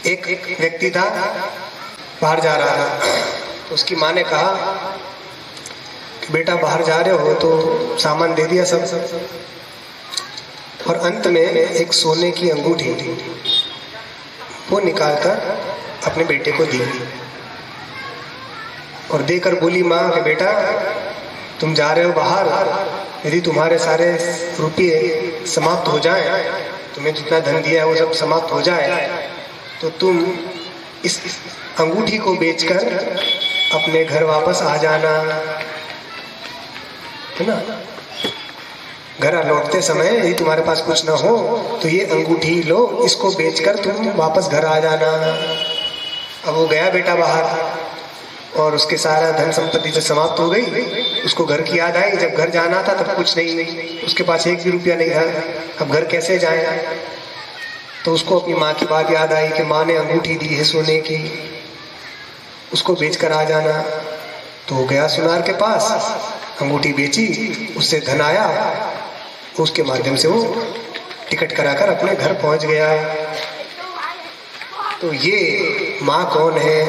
एक व्यक्ति था, बाहर जा रहा था। तो उसकी माँ ने कहा कि बेटा बाहर जा रहे हो तो सामान दे दिया सब, और अंत में एक सोने की अंगूठी वो निकालकर अपने बेटे को दी और देकर बोली माँ कि बेटा तुम जा रहे हो बाहर, यदि तुम्हारे सारे रुपये समाप्त हो जाएं, तुम्हें जितना धन दिया है वो सब समाप्त हो जाए, तो तुम इस अंगूठी को बेचकर अपने घर वापस आ जाना, है ना। घर लौटते समय यदि तुम्हारे पास कुछ ना हो तो ये अंगूठी लो, इसको बेचकर तुम वापस घर आ जाना। अब वो गया बेटा बाहर और उसके सारा धन संपत्ति से समाप्त हो गई। उसको घर की याद आई, जब घर जाना था तब कुछ नहीं, उसके पास एक भी रुपया नहीं था। अब घर कैसे जाए? तो उसको अपनी माँ की बात याद आई कि माँ ने अंगूठी दी है सोने की, उसको बेचकर आ जाना। तो वो गया सुनार के पास, अंगूठी बेची, उससे धन आया, उसके माध्यम से वो टिकट कराकर अपने घर पहुंच गया। तो ये माँ कौन है,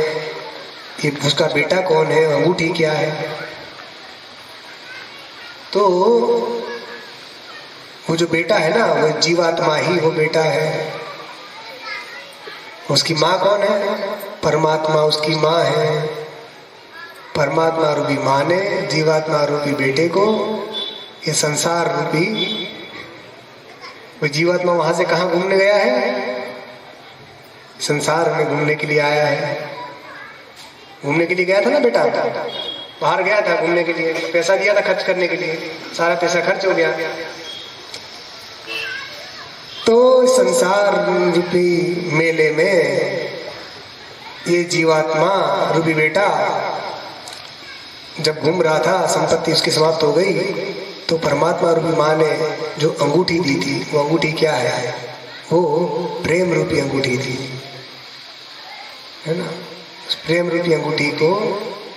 ये उसका बेटा कौन है, अंगूठी क्या है? तो वो जो बेटा है ना, वो जीवात्मा ही वो बेटा है। उसकी माँ कौन है? परमात्मा उसकी माँ है। परमात्मा रूपी माँ ने जीवात्मा रूपी बेटे को ये संसार रूपी, वो जीवात्मा वहां से कहाँ घूमने गया है? संसार में घूमने के लिए आया है। घूमने के लिए गया था ना बेटा, बाहर गया था घूमने के लिए, पैसा दिया था खर्च करने के लिए, सारा पैसा खर्च हो गया। तो संसार रूपी मेले में ये जीवात्मा रूपी बेटा जब घूम रहा था, संपत्ति उसकी समाप्त हो गई, तो परमात्मा रूपी माँ ने जो अंगूठी दी थी, वो अंगूठी क्या है? वो प्रेम रूपी अंगूठी थी, है ना। उस प्रेम रूपी अंगूठी को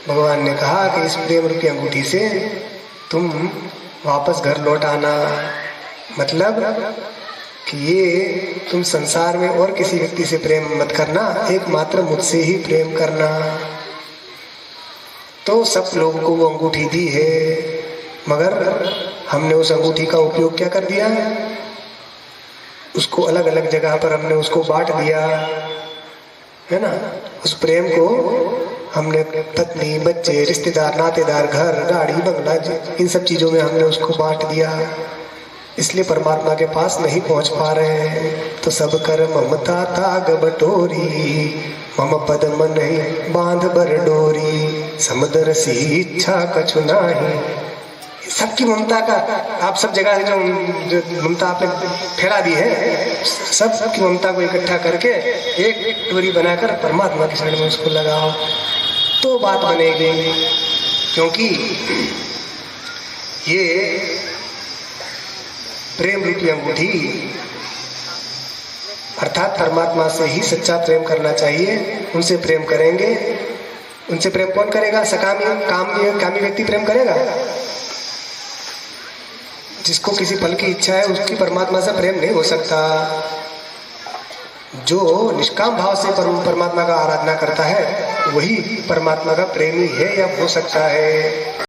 भगवान ने कहा कि इस प्रेम रूपी अंगूठी से तुम वापस घर लौट आना। मतलब कि ये तुम संसार में और किसी व्यक्ति से प्रेम मत करना, एकमात्र मुझसे ही प्रेम करना। तो सब लोगों को वो अंगूठी दी है, मगर हमने उस अंगूठी का उपयोग क्या कर दिया? उसको अलग अलग जगह पर हमने उसको बांट दिया, है ना। उस प्रेम को हमने पत्नी, बच्चे, रिश्तेदार, नातेदार, घर, गाड़ी, बंगला, इन सब चीजों में हमने उसको बांट दिया। इसलिए परमात्मा के पास नहीं पहुंच पा रहे हैं। तो सब कर ममता ताग बटोरी, मम पद मन बांध बर डोरी, समदर सी इच्छा कछु नाही। सबकी ममता का आप सब जगह जो ममता आपने फैला दी है, सबकी ममता को इकट्ठा करके एक डोरी बनाकर परमात्मा के शरण में उसको लगाओ, तो बात बनेगी। क्योंकि ये प्रेम रूपी अंगूठी अर्थात परमात्मा से ही सच्चा प्रेम करना चाहिए। उनसे प्रेम करेंगे, उनसे प्रेम कौन करेगा? सकामी कामी व्यक्ति प्रेम करेगा। जिसको किसी पल की इच्छा है उसकी परमात्मा से प्रेम नहीं हो सकता। जो निष्काम भाव से परमात्मा का आराधना करता है वही परमात्मा का प्रेमी है या हो सकता है।